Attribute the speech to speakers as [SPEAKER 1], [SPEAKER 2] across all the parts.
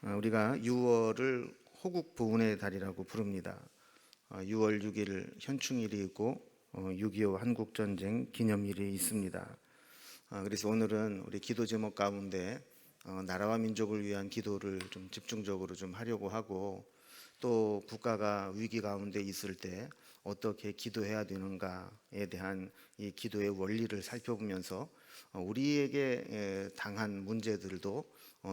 [SPEAKER 1] 우리가 6월을 호국 보훈의 달이라고 부릅니다. 6월 6일 현충일이 있고 6.25 한국전쟁 기념일이 있습니다. 그래서 오늘은 우리 기도 제목 가운데 나라와 민족을 위한 기도를 좀 집중적으로 좀 하려고 하고, 또 국가가 위기 가운데 있을 때 어떻게 기도해야 되는가에 대한 이 기도의 원리를 살펴보면서 우리에게 당한 문제들도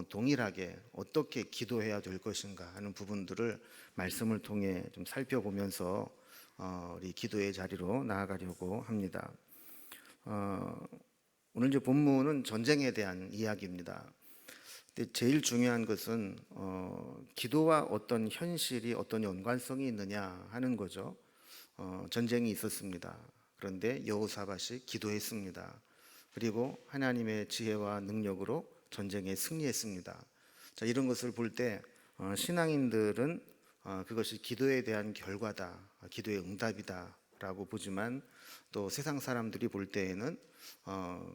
[SPEAKER 1] 동일하게 어떻게 기도해야 될 것인가 하는 부분들을 말씀을 통해 좀 살펴보면서 우리 기도의 자리로 나아가려고 합니다. 오늘 이제 본문은 전쟁에 대한 이야기입니다. 근데 제일 중요한 것은 기도와 어떤 현실이 어떤 연관성이 있느냐 하는 거죠. 전쟁이 있었습니다. 그런데 여호사밧이 기도했습니다. 그리고 하나님의 지혜와 능력으로 전쟁에 승리했습니다. 자, 이런 것을 볼 때 신앙인들은 그것이 기도에 대한 결과다, 기도의 응답이다라고 보지만, 또 세상 사람들이 볼 때에는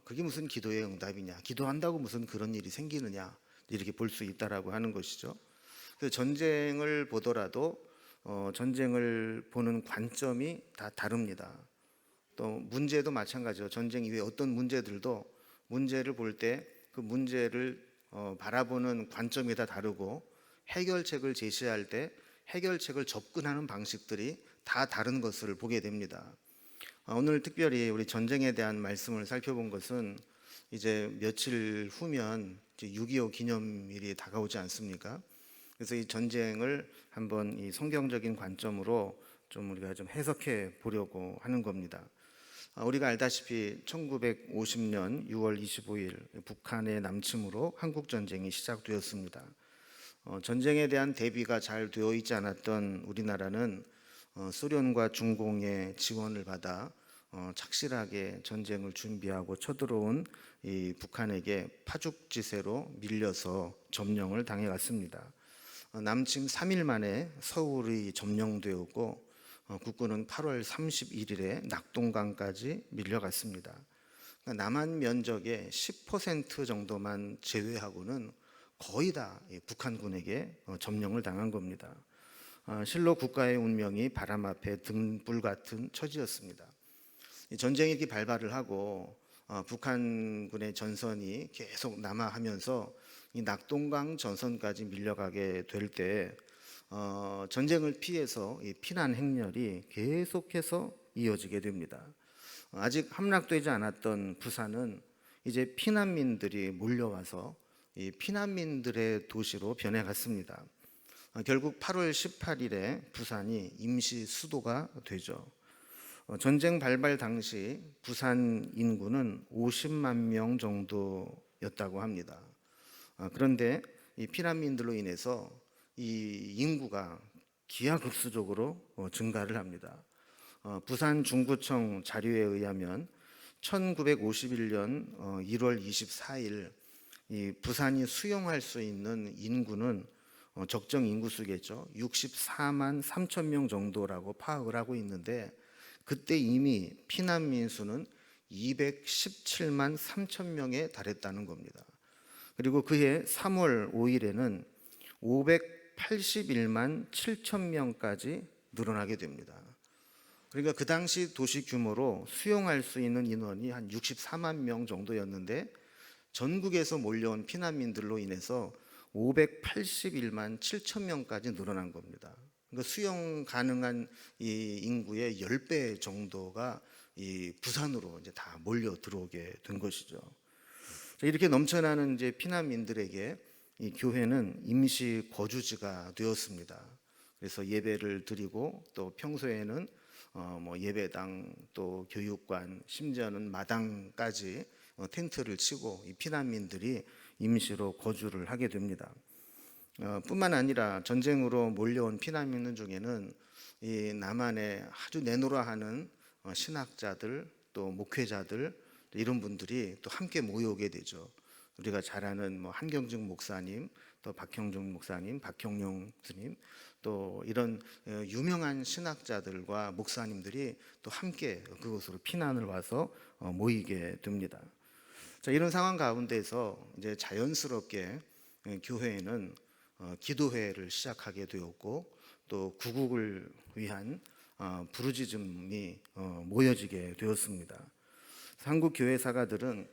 [SPEAKER 1] 그게 무슨 기도의 응답이냐, 기도한다고 무슨 그런 일이 생기느냐, 이렇게 볼 수 있다라고 하는 것이죠. 그래서 전쟁을 보더라도 전쟁을 보는 관점이 다 다릅니다. 또 문제도 마찬가지죠. 전쟁 이외에 어떤 문제들도 문제를 볼 때 그 문제를 바라보는 관점이 다 다르고, 해결책을 제시할 때 해결책을 접근하는 방식들이 다 다른 것을 보게 됩니다. 오늘 특별히 우리 전쟁에 대한 말씀을 살펴본 것은 이제 며칠 후면 이제 6.25 기념일이 다가오지 않습니까? 그래서 이 전쟁을 한번 이 성경적인 관점으로 좀 우리가 좀 해석해 보려고 하는 겁니다. 우리가 알다시피 1950년 6월 25일 북한의 남침으로 한국 전쟁이 시작되었습니다. 전쟁에 대한 대비가 잘 되어 있지 않았던 우리나라는 소련과 중공의 지원을 받아 착실하게 전쟁을 준비하고 쳐들어온 이 북한에게 파죽지세로 밀려서 점령을 당해갔습니다. 남침 3일 만에 서울이 점령되었고, 국군은 8월 31일에 낙동강까지 밀려갔습니다. 그러니까 남한 면적의 10% 정도만 제외하고는 거의 다 북한군에게 점령을 당한 겁니다. 실로 국가의 운명이 바람 앞에 등불 같은 처지였습니다. 전쟁이 이렇게 발발을 하고 북한군의 전선이 계속 남하하면서 이 낙동강 전선까지 밀려가게 될 때 전쟁을 피해서 이 피난 행렬이 계속해서 이어지게 됩니다. 아직 함락되지 않았던 부산은 이제 피난민들이 몰려와서 이 피난민들의 도시로 변해갔습니다. 결국 8월 18일에 부산이 임시 수도가 되죠. 전쟁 발발 당시 부산 인구는 50만 명 정도였다고 합니다. 그런데 이 피난민들로 인해서 이 인구가 기하급수적으로 증가를 합니다. 부산 중구청 자료에 의하면 1951년 1월 24일 이 부산이 수용할 수 있는 인구는 적정 인구수겠죠. 64만 3천 명 정도라고 파악을 하고 있는데, 그때 이미 피난민 수는 217만 3천 명에 달했다는 겁니다. 그리고 그해 3월 5일에는 581만 7천 명까지 늘어나게 됩니다. 그러니까 그 당시 도시 규모로 수용할 수 있는 인원이 한 64만 명 정도였는데, 전국에서 몰려온 피난민들로 인해서 581만 7천 명까지 늘어난 겁니다. 그러니까 수용 가능한 이 인구의 10배 정도가 이 부산으로 이제 다 몰려 들어오게 된 것이죠. 이렇게 넘쳐나는 이제 피난민들에게 이 교회는 임시 거주지가 되었습니다. 그래서 예배를 드리고, 또 평소에는 뭐 예배당, 또 교육관, 심지어는 마당까지 텐트를 치고 이 피난민들이 임시로 거주를 하게 됩니다. 뿐만 아니라 전쟁으로 몰려온 피난민 중에는 이 남한에 아주 내노라하는 신학자들, 또 목회자들, 이런 분들이 또 함께 모여오게 되죠. 우리가 잘 아는 뭐 한경중 목사님, 또 박형중 목사님, 박형룡 스님, 또 이런 유명한 신학자들과 목사님들이 또 함께 그곳으로 피난을 와서 모이게 됩니다. 자, 이런 상황 가운데서 이제 자연스럽게 교회에는 기도회를 시작하게 되었고 또 구국을 위한 부르짖음이 모여지게 되었습니다. 한국 교회 사가들은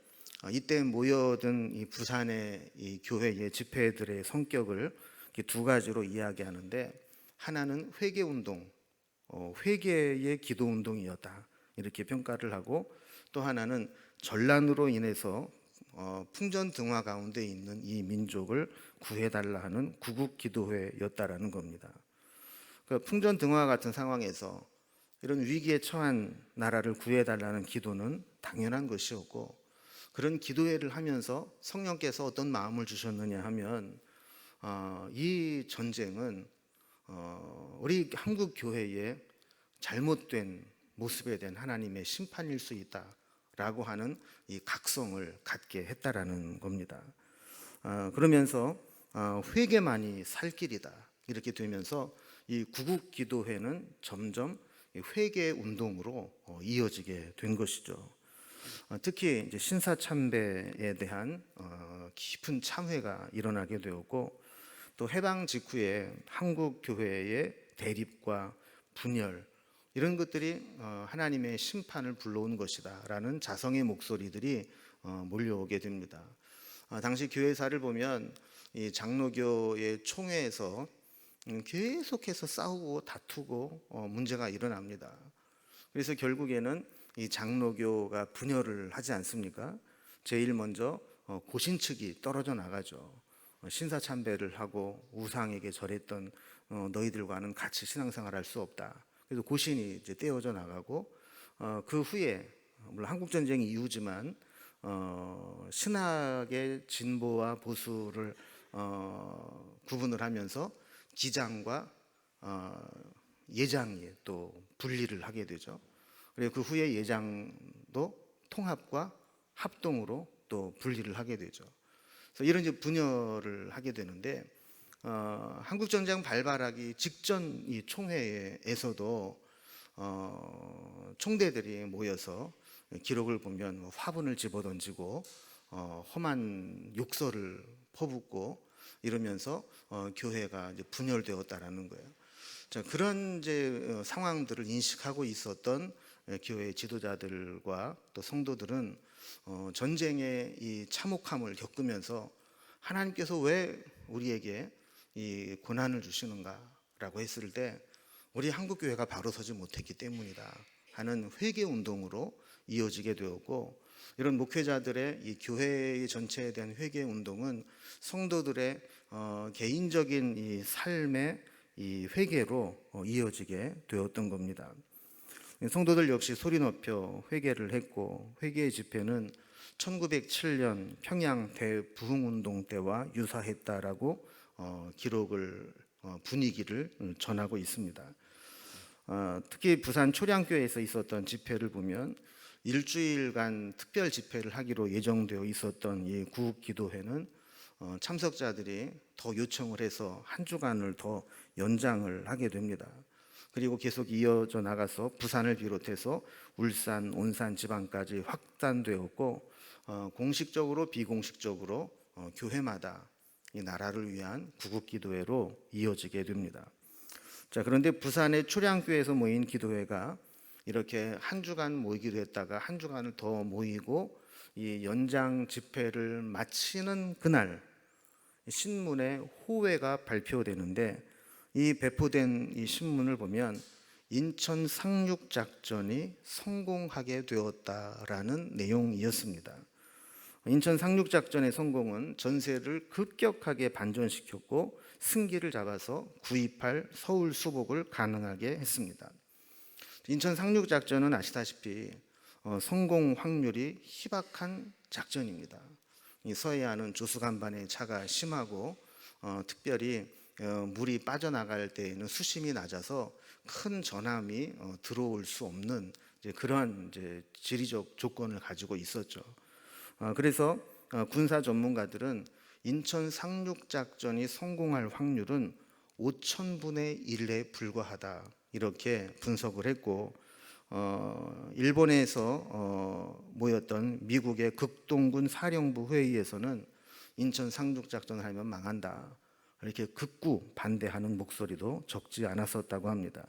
[SPEAKER 1] 이때 모여든 이 부산의 이 교회의 집회들의 성격을 이렇게 두 가지로 이야기하는데, 하나는 회개 운동, 회개의 기도 운동이었다 이렇게 평가를 하고, 또 하나는 전란으로 인해서 풍전등화 가운데 있는 이 민족을 구해달라 하는 구국기도회였다라는 겁니다. 그러니까 풍전등화 같은 상황에서 이런 위기에 처한 나라를 구해달라는 기도는 당연한 것이었고, 그런 기도회를 하면서 성령께서 어떤 마음을 주셨느냐 하면 이 전쟁은 우리 한국 교회의 잘못된 모습에 대한 하나님의 심판일 수 있다라고 하는 이 각성을 갖게 했다라는 겁니다. 그러면서 회개만이 살 길이다 이렇게 되면서 이 구국기도회는 점점 회개 운동으로 이어지게 된 것이죠. 특히 이제 신사참배에 대한 깊은 참회가 일어나게 되었고, 또 해방 직후에 한국 교회의 대립과 분열 이런 것들이 하나님의 심판을 불러온 것이다라는 자성의 목소리들이 몰려오게 됩니다. 당시 교회사를 보면 이 장로교의 총회에서 계속해서 싸우고 다투고 문제가 일어납니다. 그래서 결국에는 이 장로교가 분열을 하지 않습니까? 제일 먼저 고신 측이 떨어져 나가죠. 신사참배를 하고 우상에게 절했던 너희들과는 같이 신앙생활할 수 없다. 그래서 고신이 이제 떼어져 나가고, 그 후에 물론 한국 전쟁 이후지만 신학의 진보와 보수를 구분을 하면서 기장과 예장이 또 분리를 하게 되죠. 그리고 그 후에 예장도 통합과 합동으로 또 분리를 하게 되죠. 그래서 이런 이제 분열을 하게 되는데, 한국 전쟁 발발하기 직전 이 총회에서도 총대들이 모여서 기록을 보면 화분을 집어던지고 험한 욕설을 퍼붓고 이러면서 교회가 이제 분열되었다라는 거예요. 자, 그런 이제 상황들을 인식하고 있었던 교회 지도자들과 또 성도들은 전쟁의 이 참혹함을 겪으면서 하나님께서 왜 우리에게 이 고난을 주시는가라고 했을 때 우리 한국 교회가 바로 서지 못했기 때문이다 하는 회개 운동으로 이어지게 되었고, 이런 목회자들의 이 교회 전체에 대한 회개 운동은 성도들의 개인적인 이 삶의 이 회개로 이어지게 되었던 겁니다. 성도들 역시 소리 높여 회개를 했고, 회개의 집회는 1907년 평양 대부흥운동 때와 유사했다라고 기록을 분위기를 전하고 있습니다. 특히 부산 초량교회에서 있었던 집회를 보면 일주일간 특별 집회를 하기로 예정되어 있었던 이 구국기도회는 참석자들이 더 요청을 해서 한 주간을 더 연장을 하게 됩니다. 그리고 계속 이어져 나가서 부산을 비롯해서 울산, 온산 지방까지 확산되었고, 공식적으로 비공식적으로 교회마다 이 나라를 위한 구국기도회로 이어지게 됩니다. 자, 그런데 부산의 초량교회에서 모인 기도회가 이렇게 한 주간 모이기로 했다가 한 주간을 더 모이고 이 연장 집회를 마치는 그날 신문에 호회가 발표되는데, 이 배포된 이 신문을 보면 인천 상륙 작전이 성공하게 되었다라는 내용이었습니다. 인천 상륙 작전의 성공은 전세를 급격하게 반전시켰고 승기를 잡아서 구입할 서울 수복을 가능하게 했습니다. 인천 상륙 작전은 아시다시피 성공 확률이 희박한 작전입니다. 이 서해안은 조수간반의 차가 심하고 특별히 물이 빠져나갈 때에는 수심이 낮아서 큰 전함이 들어올 수 없는 그러한 지리적 조건을 가지고 있었죠. 그래서 군사 전문가들은 인천 상륙 작전이 성공할 확률은 5,000분의 1에 불과하다 이렇게 분석을 했고, 일본에서 모였던 미국의 극동군 사령부 회의에서는 인천 상륙 작전을 하면 망한다, 이렇게 극구 반대하는 목소리도 적지 않았었다고 합니다.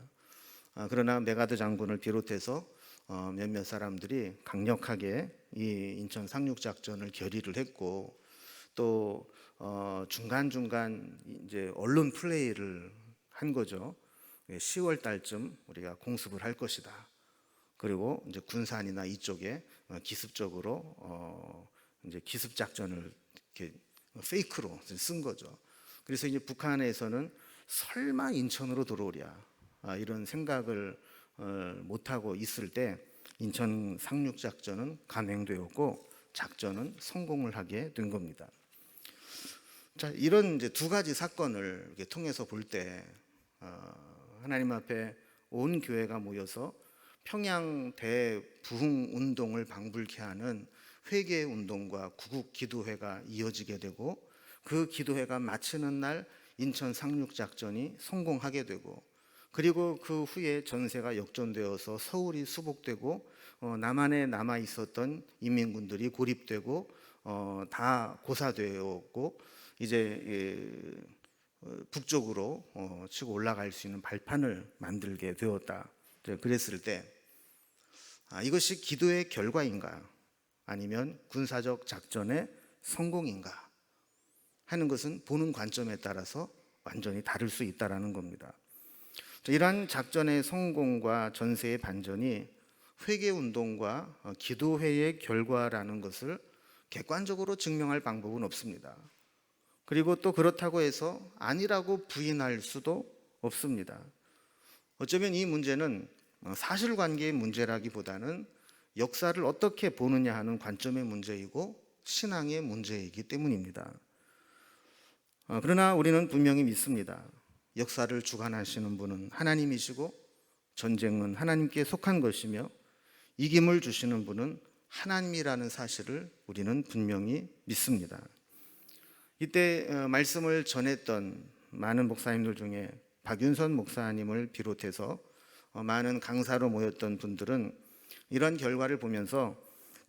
[SPEAKER 1] 그러나 메가드 장군을 비롯해서 몇몇 사람들이 강력하게 이 인천 상륙 작전을 결의를 했고, 또 중간중간 이제 언론 플레이를 한 거죠. 10월 달쯤 우리가 공습을 할 것이다. 그리고 이제 군산이나 이쪽에 기습적으로 이제 기습 작전을 이렇게 페이크로 쓴 거죠. 그래서 이제 북한에서는 설마 인천으로 들어오랴, 이런 생각을 못하고 있을 때 인천 상륙 작전은 감행되었고 작전은 성공을 하게 된 겁니다. 자, 이런 이제 두 가지 사건을 이렇게 통해서 볼 때 하나님 앞에 온 교회가 모여서 평양 대부흥 운동을 방불케 하는 회개 운동과 구국 기도회가 이어지게 되고, 그 기도회가 마치는 날 인천 상륙 작전이 성공하게 되고, 그리고 그 후에 전세가 역전되어서 서울이 수복되고 남한에 남아 있었던 인민군들이 고립되고 다 고사되었고, 이제 북쪽으로 치고 올라갈 수 있는 발판을 만들게 되었다. 그랬을 때 이것이 기도의 결과인가, 아니면 군사적 작전의 성공인가 하는 것은 보는 관점에 따라서 완전히 다를 수 있다는 겁니다. 이러한 작전의 성공과 전세의 반전이 회개운동과 기도회의 결과라는 것을 객관적으로 증명할 방법은 없습니다. 그리고 또 그렇다고 해서 아니라고 부인할 수도 없습니다. 어쩌면 이 문제는 사실관계의 문제라기보다는 역사를 어떻게 보느냐 하는 관점의 문제이고 신앙의 문제이기 때문입니다. 그러나 우리는 분명히 믿습니다. 역사를 주관하시는 분은 하나님이시고 전쟁은 하나님께 속한 것이며 이김을 주시는 분은 하나님이라는 사실을 우리는 분명히 믿습니다. 이때 말씀을 전했던 많은 목사님들 중에 박윤선 목사님을 비롯해서 많은 강사로 모였던 분들은 이런 결과를 보면서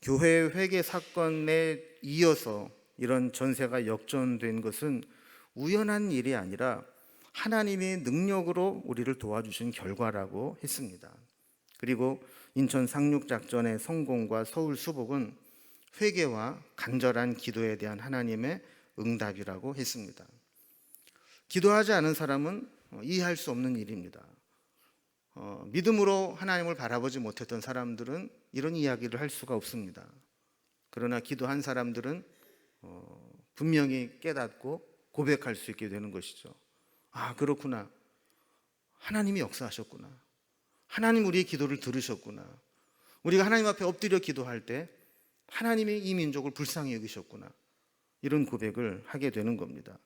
[SPEAKER 1] 교회 회개 사건에 이어서 이런 전세가 역전된 것은 우연한 일이 아니라 하나님의 능력으로 우리를 도와주신 결과라고 했습니다. 그리고 인천 상륙 작전의 성공과 서울 수복은 회개와 간절한 기도에 대한 하나님의 응답이라고 했습니다. 기도하지 않은 사람은 이해할 수 없는 일입니다. 믿음으로 하나님을 바라보지 못했던 사람들은 이런 이야기를 할 수가 없습니다. 그러나 기도한 사람들은 분명히 깨닫고 고백할 수 있게 되는 것이죠. 아, 그렇구나. 하나님이 역사하셨구나. 하나님 우리의 기도를 들으셨구나. 우리가 하나님 앞에 엎드려 기도할 때 하나님이 이 민족을 불쌍히 여기셨구나. 이런 고백을 하게 되는 겁니다.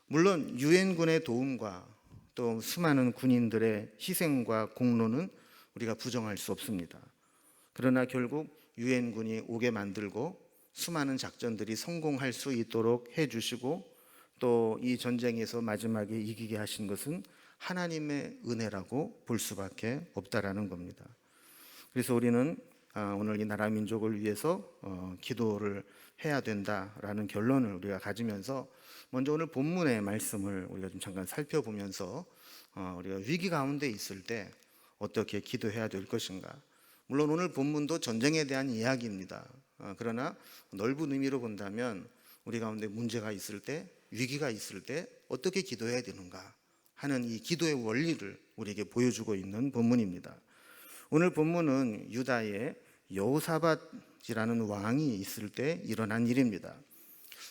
[SPEAKER 1] 물론 유엔군의 도움과 또 수많은 군인들의 희생과 공로는 우리가 부정할 수 없습니다. 그러나 결국 유엔군이 오게 만들고 수많은 작전들이 성공할 수 있도록 해주시고 또 이 전쟁에서 마지막에 이기게 하신 것은 하나님의 은혜라고 볼 수밖에 없다라는 겁니다. 그래서 우리는 오늘 이 나라 민족을 위해서 기도를 해야 된다라는 결론을 우리가 가지면서 먼저 오늘 본문의 말씀을 우리가 좀 잠깐 살펴보면서 우리가 위기 가운데 있을 때 어떻게 기도해야 될 것인가. 물론 오늘 본문도 전쟁에 대한 이야기입니다. 그러나 넓은 의미로 본다면 우리 가운데 문제가 있을 때, 위기가 있을 때 어떻게 기도해야 되는가 하는 이 기도의 원리를 우리에게 보여주고 있는 본문입니다. 오늘 본문은 유다의 여호사밧이라는 왕이 있을 때 일어난 일입니다.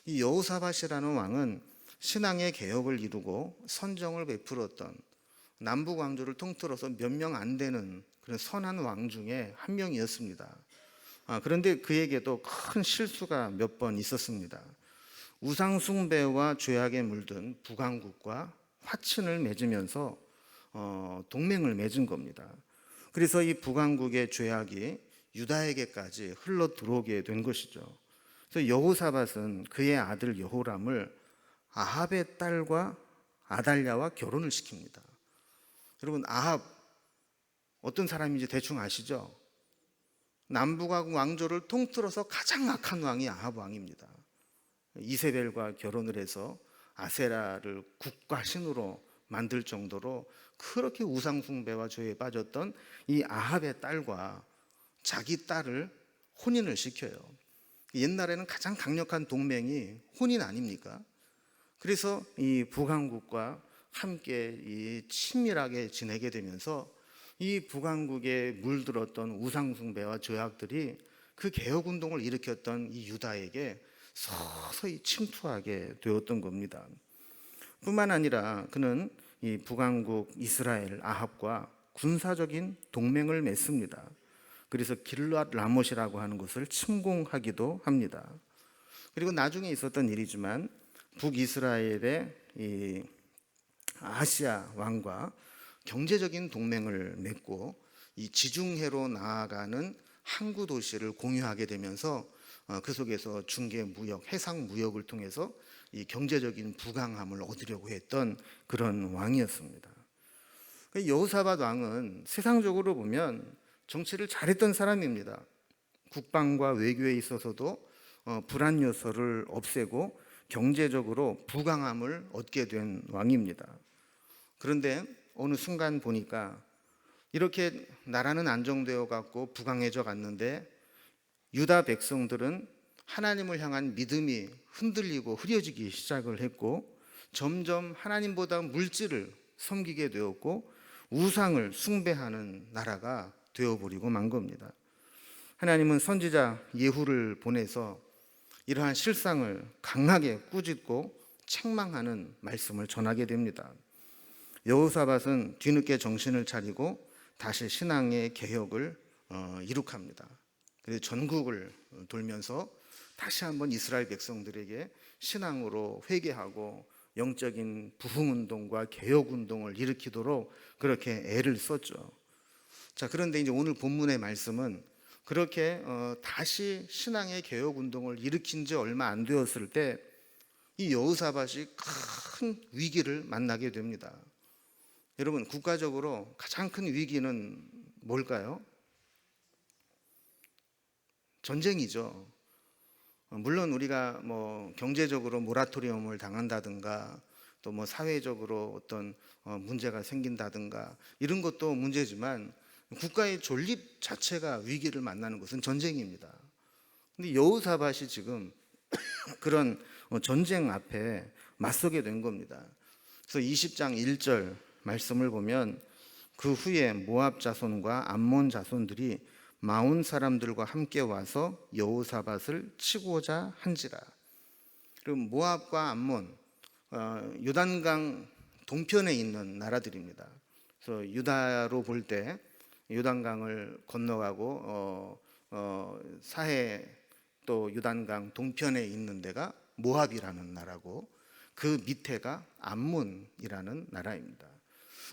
[SPEAKER 1] 이 여호사밧이라는 왕은 신앙의 개혁을 이루고 선정을 베풀었던 남북 왕조를 통틀어서 몇 명 안 되는 그런 선한 왕 중에 한 명이었습니다. 그런데 그에게도 큰 실수가 몇 번 있었습니다. 우상 숭배와 죄악에 물든 북왕국과 화친을 맺으면서 동맹을 맺은 겁니다. 그래서 이 북왕국의 죄악이 유다에게까지 흘러 들어오게 된 것이죠. 그래서 여호사밧은 그의 아들 여호람을 아합의 딸과 아달랴와 결혼을 시킵니다. 여러분, 아합 어떤 사람인지 대충 아시죠? 남북왕 왕조를 통틀어서 가장 악한 왕이 아합 왕입니다. 이세벨과 결혼을 해서 아세라를 국가신으로 만들 정도로 그렇게 우상 숭배와 죄에 빠졌던 이 아합의 딸과 자기 딸을 혼인을 시켜요. 옛날에는 가장 강력한 동맹이 혼인 아닙니까? 그래서 이 북왕국과 함께 이 친밀하게 지내게 되면서 이 북왕국에 물들었던 우상 숭배와 죄악들이 그 개혁 운동을 일으켰던 이 유다에게 서서히 침투하게 되었던 겁니다. 뿐만 아니라 그는 이 북왕국 이스라엘 아합과 군사적인 동맹을 맺습니다. 그래서 길르앗 라못이라고 하는 곳을 침공하기도 합니다. 그리고 나중에 있었던 일이지만 북이스라엘의 이 아시아 왕과 경제적인 동맹을 맺고 이 지중해로 나아가는 항구 도시를 공유하게 되면서 그 속에서 중개 무역, 해상 무역을 통해서 이 경제적인 부강함을 얻으려고 했던 그런 왕이었습니다. 여호사밧 왕은 세상적으로 보면 정치를 잘했던 사람입니다. 국방과 외교에 있어서도 불안 요소를 없애고 경제적으로 부강함을 얻게 된 왕입니다. 그런데 어느 순간 보니까 이렇게 나라는 안정되어 갔고 부강해져 갔는데 유다 백성들은 하나님을 향한 믿음이 흔들리고 흐려지기 시작을 했고 점점 하나님보다 물질을 섬기게 되었고 우상을 숭배하는 나라가 되어버리고 만 겁니다. 하나님은 선지자 예후를 보내서 이러한 실상을 강하게 꾸짖고 책망하는 말씀을 전하게 됩니다. 여호사밧은 뒤늦게 정신을 차리고 다시 신앙의 개혁을 이룩합니다. 그래서 전국을 돌면서 다시 한번 이스라엘 백성들에게 신앙으로 회개하고 영적인 부흥운동과 개혁운동을 일으키도록 그렇게 애를 썼죠. 자, 그런데 이제 오늘 본문의 말씀은 그렇게 다시 신앙의 개혁운동을 일으킨 지 얼마 안 되었을 때 이 여호사밧이 큰 위기를 만나게 됩니다. 여러분, 국가적으로 가장 큰 위기는 뭘까요? 전쟁이죠. 물론 우리가 뭐 경제적으로 모라토리엄을 당한다든가 또 뭐 사회적으로 어떤 문제가 생긴다든가 이런 것도 문제지만 국가의 존립 자체가 위기를 만나는 것은 전쟁입니다. 근데 여호사밧이 지금 그런 전쟁 앞에 맞서게 된 겁니다. 그래서 20장 1절 말씀을 보면 그 후에 모압 자손과 암몬 자손들이 마온 사람들과 함께 와서 여호사밧을 치고자 한지라. 그리고 모압과 암몬, 요단강 동편에 있는 나라들입니다. 그래서 유다로 볼 때 요단강을 건너가고 사해 또 요단강 동편에 있는 데가 모압이라는 나라고 그 밑에가 암몬이라는 나라입니다.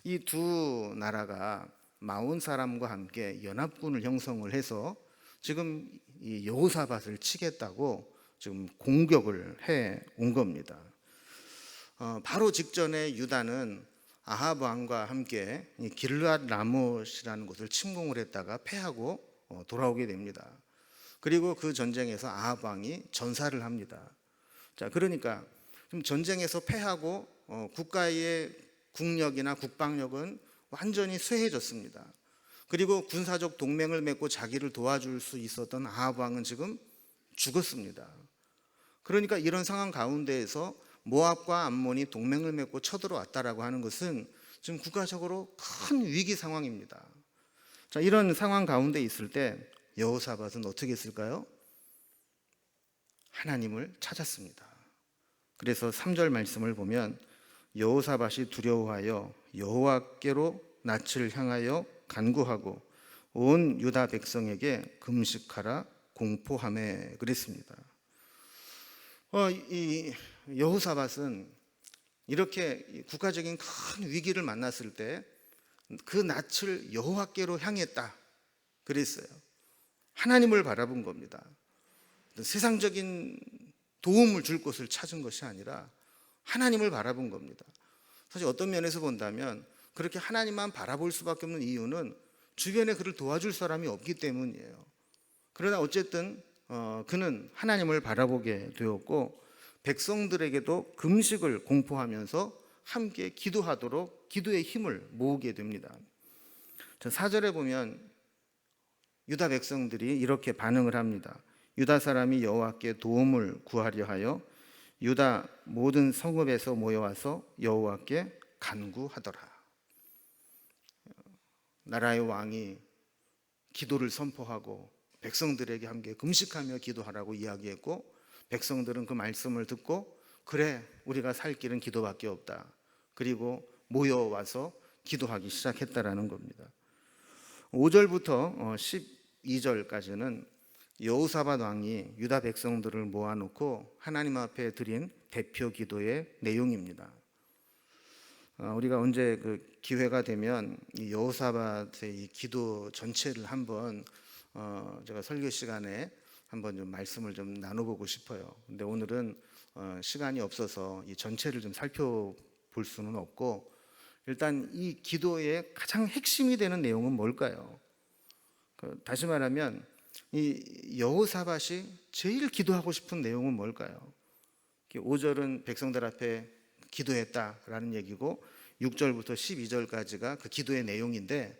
[SPEAKER 1] 이 두 나라가 마온 사람과 함께 연합군을 형성을 해서 지금 이 여호사밧을 치겠다고 지금 공격을 해 온 겁니다. 바로 직전에 유다는 아합 왕과 함께 길르앗 라못이라는 곳을 침공을 했다가 패하고 돌아오게 됩니다. 그리고 그 전쟁에서 아합 왕이 전사를 합니다. 자, 그러니까 좀 전쟁에서 패하고 국가의 국력이나 국방력은 완전히 쇠해졌습니다. 그리고 군사적 동맹을 맺고 자기를 도와줄 수 있었던 아합 왕은 지금 죽었습니다. 그러니까 이런 상황 가운데에서 모압과 암몬이 동맹을 맺고 쳐들어왔다라고 하는 것은 지금 국가적으로 큰 위기 상황입니다. 자, 이런 상황 가운데 있을 때 여호사밧은 어떻게 했을까요? 하나님을 찾았습니다. 그래서 3절 말씀을 보면 여호사밧이 두려워하여 여호와께로 낯을 향하여 간구하고 온 유다 백성에게 금식하라 공포하매 그랬습니다. 이 여호사밧은 이렇게 국가적인 큰 위기를 만났을 때 그 낯을 여호와께로 향했다 그랬어요. 하나님을 바라본 겁니다. 세상적인 도움을 줄 곳을 찾은 것이 아니라 하나님을 바라본 겁니다. 사실 어떤 면에서 본다면 그렇게 하나님만 바라볼 수밖에 없는 이유는 주변에 그를 도와줄 사람이 없기 때문이에요. 그러나 어쨌든 그는 하나님을 바라보게 되었고 백성들에게도 금식을 공포하면서 함께 기도하도록 기도의 힘을 모으게 됩니다. 4절에 보면 유다 백성들이 이렇게 반응을 합니다. 유다 사람이 여호와께 도움을 구하려 하여 유다 모든 성읍에서 모여와서 여호와께 간구하더라. 나라의 왕이 기도를 선포하고 백성들에게 함께 금식하며 기도하라고 이야기했고, 백성들은 그 말씀을 듣고 그래, 우리가 살 길은 기도밖에 없다. 그리고 모여와서 기도하기 시작했다라는 겁니다. 5절부터 12절까지는 여호사밧 왕이 유다 백성들을 모아놓고 하나님 앞에 드린 대표 기도의 내용입니다. 우리가 언제 그 기회가 되면 이 여호사밧의 이 기도 전체를 한번 제가 설교 시간에 한번 좀 말씀을 좀 나눠보고 싶어요. 근데 오늘은 시간이 없어서 이 전체를 좀 살펴볼 수는 없고, 일단 이 기도의 가장 핵심이 되는 내용은 뭘까요? 다시 말하면 이 여호사밧이 제일 기도하고 싶은 내용은 뭘까요? 5절은 백성들 앞에 기도했다라는 얘기고 6절부터 12절까지가 그 기도의 내용인데,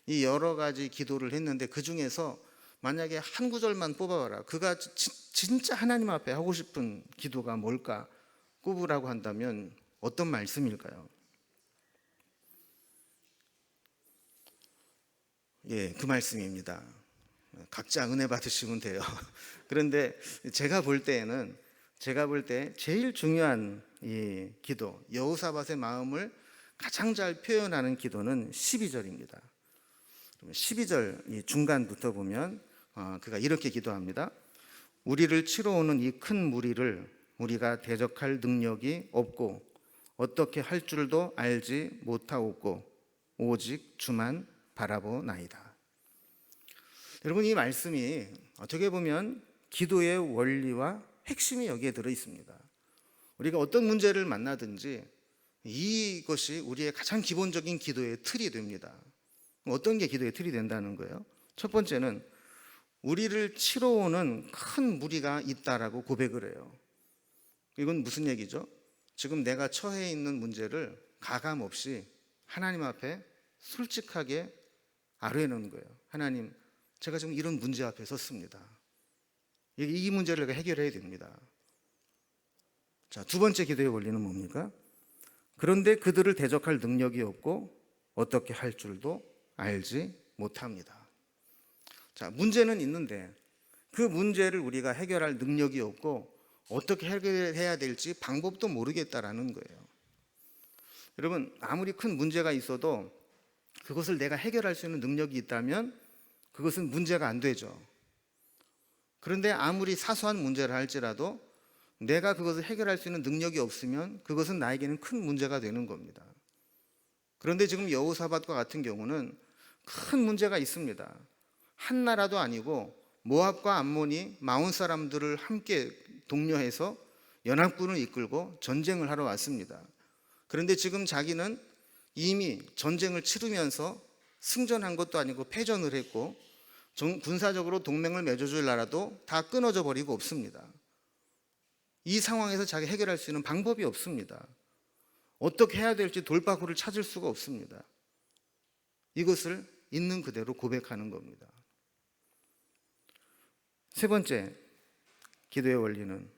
[SPEAKER 1] 이 여러 가지 기도를 했는데 그 중에서 만약에 한 구절만 뽑아봐라, 그가 진짜 하나님 앞에 하고 싶은 기도가 뭘까 꼽으라고 한다면 어떤 말씀일까요? 예, 그 말씀입니다. 각자 은혜 받으시면 돼요. 그런데 제가 볼 때 제일 중요한 이 기도, 여호사밧의 마음을 가장 잘 표현하는 기도는 12절입니다. 12절 이 중간부터 보면 그가 이렇게 기도합니다. 우리를 치러 오는 이 큰 무리를 우리가 대적할 능력이 없고 어떻게 할 줄도 알지 못하옵고 오직 주만 바라보나이다. 여러분, 이 말씀이 어떻게 보면 기도의 원리와 핵심이 여기에 들어 있습니다. 우리가 어떤 문제를 만나든지 이것이 우리의 가장 기본적인 기도의 틀이 됩니다. 어떤 게 기도의 틀이 된다는 거예요? 첫 번째는 우리를 치러 오는 큰 무리가 있다라고 고백을 해요. 이건 무슨 얘기죠? 지금 내가 처해 있는 문제를 가감 없이 하나님 앞에 솔직하게 아뢰는 거예요. 하나님, 제가 지금 이런 문제 앞에 섰습니다. 이 문제를 내가 해결해야 됩니다. 자, 두 번째 기도의 원리는 뭡니까? 그런데 그들을 대적할 능력이 없고 어떻게 할 줄도 알지 못합니다. 자, 문제는 있는데 그 문제를 우리가 해결할 능력이 없고 어떻게 해결해야 될지 방법도 모르겠다라는 거예요. 여러분, 아무리 큰 문제가 있어도 그것을 내가 해결할 수 있는 능력이 있다면 그것은 문제가 안 되죠. 그런데 아무리 사소한 문제를 할지라도 내가 그것을 해결할 수 있는 능력이 없으면 그것은 나에게는 큰 문제가 되는 겁니다. 그런데 지금 여호사밧과 같은 경우는 큰 문제가 있습니다. 한 나라도 아니고 모압과 암몬이 마온 사람들을 함께 독려해서 연합군을 이끌고 전쟁을 하러 왔습니다. 그런데 지금 자기는 이미 전쟁을 치르면서 승전한 것도 아니고 패전을 했고 군사적으로 동맹을 맺어줄 나라도 다 끊어져 버리고 없습니다. 이 상황에서 자기 해결할 수 있는 방법이 없습니다. 어떻게 해야 될지 돌파구를 찾을 수가 없습니다. 이것을 있는 그대로 고백하는 겁니다. 세 번째 기도의 원리는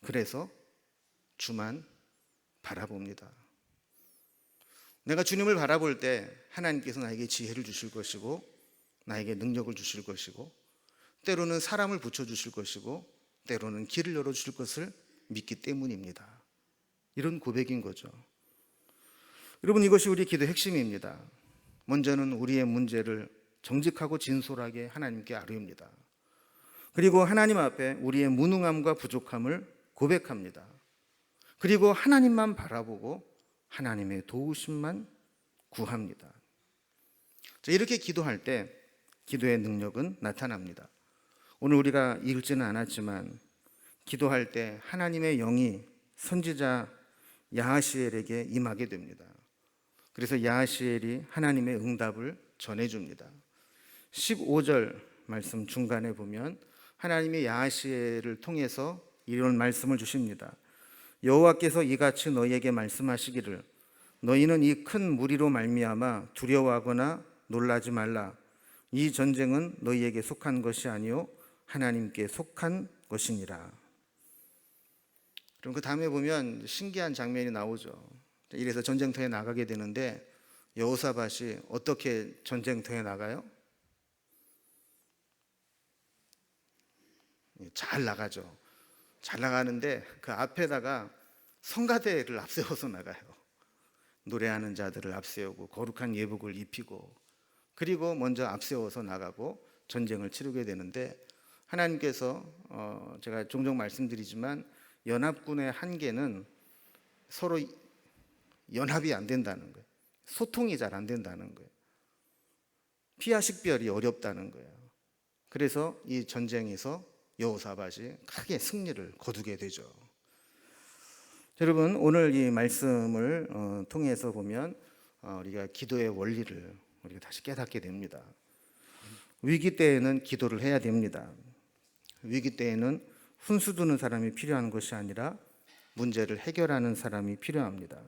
[SPEAKER 1] 그래서 주만 바라봅니다. 내가 주님을 바라볼 때 하나님께서 나에게 지혜를 주실 것이고 나에게 능력을 주실 것이고 때로는 사람을 붙여주실 것이고 때로는 길을 열어주실 것을 믿기 때문입니다. 이런 고백인 거죠. 여러분, 이것이 우리 기도의 핵심입니다. 먼저는 우리의 문제를 정직하고 진솔하게 하나님께 아뢰입니다. 그리고 하나님 앞에 우리의 무능함과 부족함을 고백합니다. 그리고 하나님만 바라보고 하나님의 도우심만 구합니다. 이렇게 기도할 때 기도의 능력은 나타납니다. 오늘 우리가 읽지는 않았지만 기도할 때 하나님의 영이 선지자 야하시엘에게 임하게 됩니다. 그래서 야하시엘이 하나님의 응답을 전해줍니다. 15절 말씀 중간에 보면 하나님이 야하시엘을 통해서 이런 말씀을 주십니다. 여호와께서 이같이 너희에게 말씀하시기를 너희는 이 큰 무리로 말미암아 두려워하거나 놀라지 말라. 이 전쟁은 너희에게 속한 것이 아니요 하나님께 속한 것이니라. 그럼 그 다음에 보면 신기한 장면이 나오죠. 이래서 전쟁터에 나가게 되는데 여호사밧이 어떻게 전쟁터에 나가요? 잘 나가죠. 잘 나가는데 그 앞에다가 성가대를 앞세워서 나가요. 노래하는 자들을 앞세우고 거룩한 예복을 입히고 그리고 먼저 앞세워서 나가고 전쟁을 치르게 되는데 하나님께서 제가 종종 말씀드리지만 연합군의 한계는 서로 연합이 안 된다는 거예요. 소통이 잘 안 된다는 거예요. 피하 식별이 어렵다는 거예요. 그래서 이 전쟁에서 여호사밧이 크게 승리를 거두게 되죠. 여러분, 오늘 이 말씀을 통해서 보면 우리가 기도의 원리를 우리가 다시 깨닫게 됩니다. 위기 때에는 기도를 해야 됩니다. 위기 때에는 훈수 두는 사람이 필요한 것이 아니라 문제를 해결하는 사람이 필요합니다.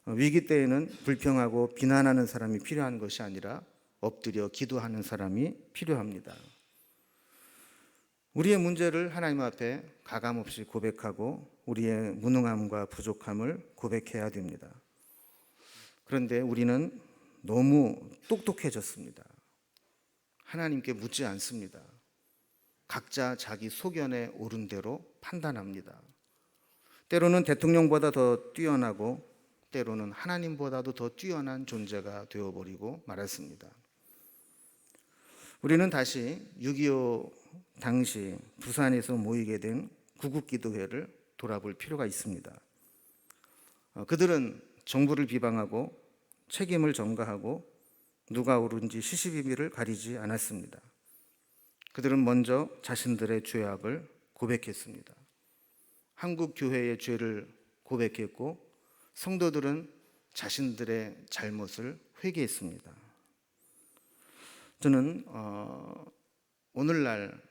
[SPEAKER 1] 위기 때에는 불평하고 비난하는 사람이 필요한 것이 아니라 엎드려 기도하는 사람이 필요합니다. 우리의 문제를 하나님 앞에 가감없이 고백하고 우리의 무능함과 부족함을 고백해야 됩니다. 그런데 우리는 너무 똑똑해졌습니다. 하나님께 묻지 않습니다. 각자 자기 소견에 옳은 대로 판단합니다. 때로는 대통령보다 더 뛰어나고 때로는 하나님보다도 더 뛰어난 존재가 되어버리고 말았습니다. 우리는 다시 6.25 당시 부산에서 모이게 된 구국기도회를 돌아볼 필요가 있습니다. 그들은 정부를 비방하고 책임을 전가하고 누가 옳은지 시시비비를 가리지 않았습니다. 그들은 먼저 자신들의 죄악을 고백했습니다. 한국 교회의 죄를 고백했고 성도들은 자신들의 잘못을 회개했습니다. 저는 오늘날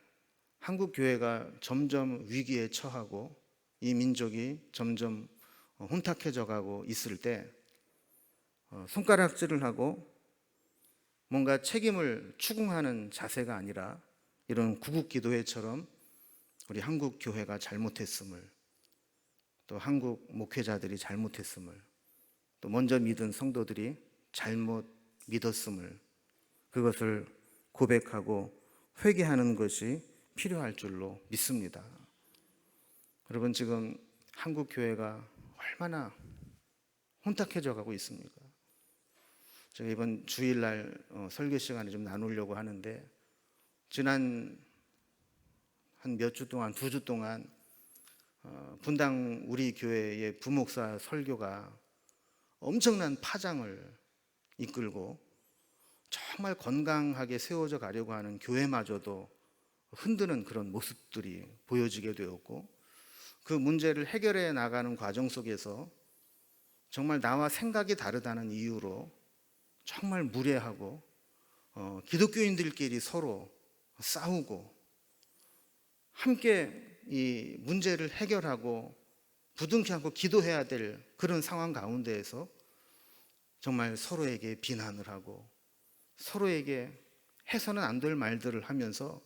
[SPEAKER 1] 한국 교회가 점점 위기에 처하고 이 민족이 점점 혼탁해져 가고 있을 때 손가락질을 하고 뭔가 책임을 추궁하는 자세가 아니라 이런 구국기도회처럼 우리 한국 교회가 잘못했음을 또 한국 목회자들이 잘못했음을 또 먼저 믿은 성도들이 잘못 믿었음을 그것을 고백하고 회개하는 것이 필요할 줄로 믿습니다. 여러분, 지금 한국 교회가 얼마나 혼탁해져 가고 있습니까? 제가 이번 주일날 설교 시간에 좀 나누려고 하는데 지난 한 몇 주 동안, 2주 동안 분당 우리 교회의 부목사 설교가 엄청난 파장을 이끌고 정말 건강하게 세워져 가려고 하는 교회마저도 흔드는 그런 모습들이 보여지게 되었고 그 문제를 해결해 나가는 과정 속에서 정말 나와 생각이 다르다는 이유로 정말 무례하고 기독교인들끼리 서로 싸우고 함께 이 문제를 해결하고 부둥켜 안고 기도해야 될 그런 상황 가운데에서 정말 서로에게 비난을 하고 서로에게 해서는 안 될 말들을 하면서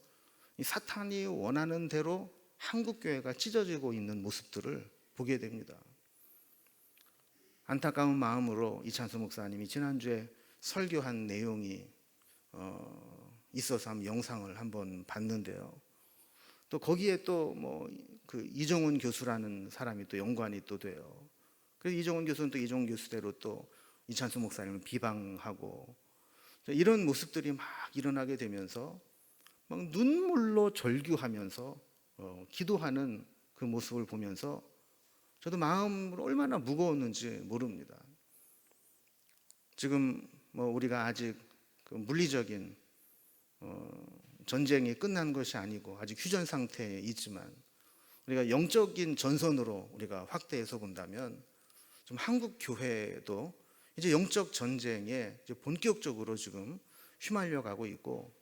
[SPEAKER 1] 이 사탄이 원하는 대로 한국교회가 찢어지고 있는 모습들을 보게 됩니다. 안타까운 마음으로 이찬수 목사님이 지난주에 설교한 내용이 있어서 한번 영상을 한번 봤는데요. 또 거기에 또 뭐 그 이종훈 교수라는 사람이 또 연관이 또 돼요. 그래서 이종훈 교수는 또 이종훈 교수대로 또 이찬수 목사님을 비방하고 이런 모습들이 막 일어나게 되면서 막 눈물로 절규하면서 기도하는 그 모습을 보면서 저도 마음으로 얼마나 무거웠는지 모릅니다. 지금 뭐 우리가 아직 그 물리적인 전쟁이 끝난 것이 아니고 아직 휴전 상태에 있지만 우리가 영적인 전선으로 우리가 확대해서 본다면 좀 한국 교회도 이제 영적 전쟁에 이제 본격적으로 지금 휘말려 가고 있고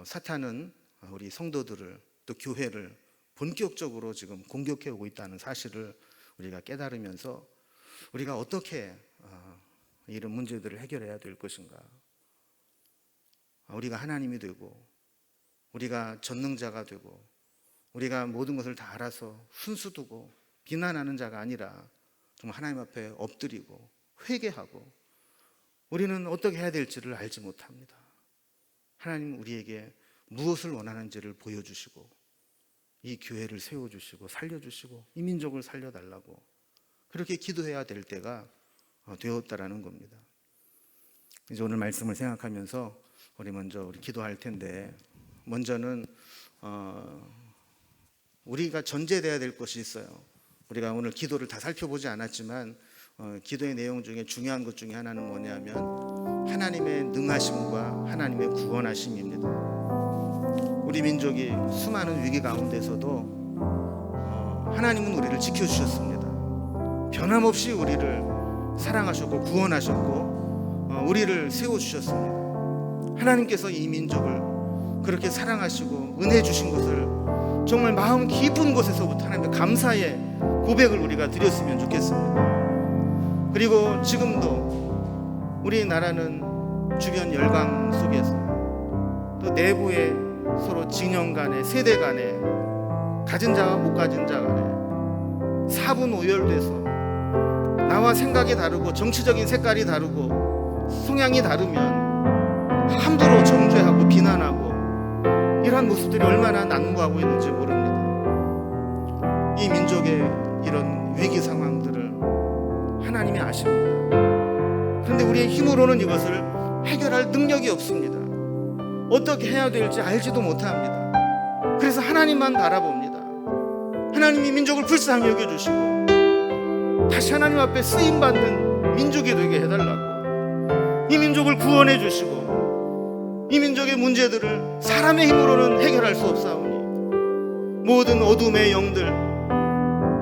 [SPEAKER 1] 사탄은 우리 성도들을 또 교회를 본격적으로 지금 공격해 오고 있다는 사실을 우리가 깨달으면서 우리가 어떻게 이런 문제들을 해결해야 될 것인가. 우리가 하나님이 되고 우리가 전능자가 되고 우리가 모든 것을 다 알아서 훈수두고 비난하는 자가 아니라 정말 하나님 앞에 엎드리고 회개하고 우리는 어떻게 해야 될지를 알지 못합니다. 하나님은 우리에게 무엇을 원하는지를 보여주시고 이 교회를 세워주시고 살려주시고 이 민족을 살려달라고 그렇게 기도해야 될 때가 되었다라는 겁니다. 이제 오늘 말씀을 생각하면서 우리 기도할 텐데, 먼저는 우리가 전제돼야 될 것이 있어요. 우리가 오늘 기도를 다 살펴보지 않았지만 기도의 내용 중에 중요한 것 중에 하나는 뭐냐면 하나님의 능하심과 하나님의 구원하심입니다. 우리 민족이 수많은 위기 가운데서도 하나님은 우리를 지켜주셨습니다. 변함없이 우리를 사랑하셨고 구원하셨고 우리를 세워주셨습니다. 하나님께서 이 민족을 그렇게 사랑하시고 은혜 주신 것을 정말 마음 깊은 곳에서부터 하나님께 감사의 고백을 우리가 드렸으면 좋겠습니다. 그리고 지금도 우리나라는 주변 열강 속에서 또 내부에 서로 진영 간에 세대 간에 가진 자와 못 가진 자 간에 사분오열돼서 나와 생각이 다르고 정치적인 색깔이 다르고 성향이 다르면 함부로 정죄하고 비난하고 이러한 모습들이 얼마나 난무하고 있는지 모릅니다. 이 민족의 이런 위기 상황들을 하나님이 아십니다. 그런데 우리의 힘으로는 이것을 해결할 능력이 없습니다. 어떻게 해야 될지 알지도 못합니다. 그래서 하나님만 바라봅니다. 하나님이 민족을 불쌍히 여겨주시고 다시 하나님 앞에 쓰임받는 민족이 되게 해달라고, 이 민족을 구원해 주시고 이 민족의 문제들을 사람의 힘으로는 해결할 수 없사오니 모든 어둠의 영들,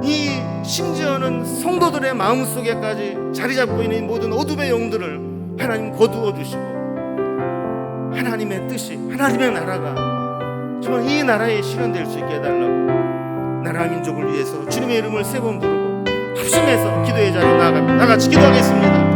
[SPEAKER 1] 이 심지어는 성도들의 마음속에까지 자리 잡고 있는 모든 어둠의 영들을 하나님 거두어 주시고 하나님의 뜻이, 하나님의 나라가 정말 이 나라에 실현될 수 있게 해달라고, 나라 민족을 위해서 주님의 이름을 세 번 부르고 합심해서 기도의 자리로 나아갑니다. 다 같이 기도하겠습니다.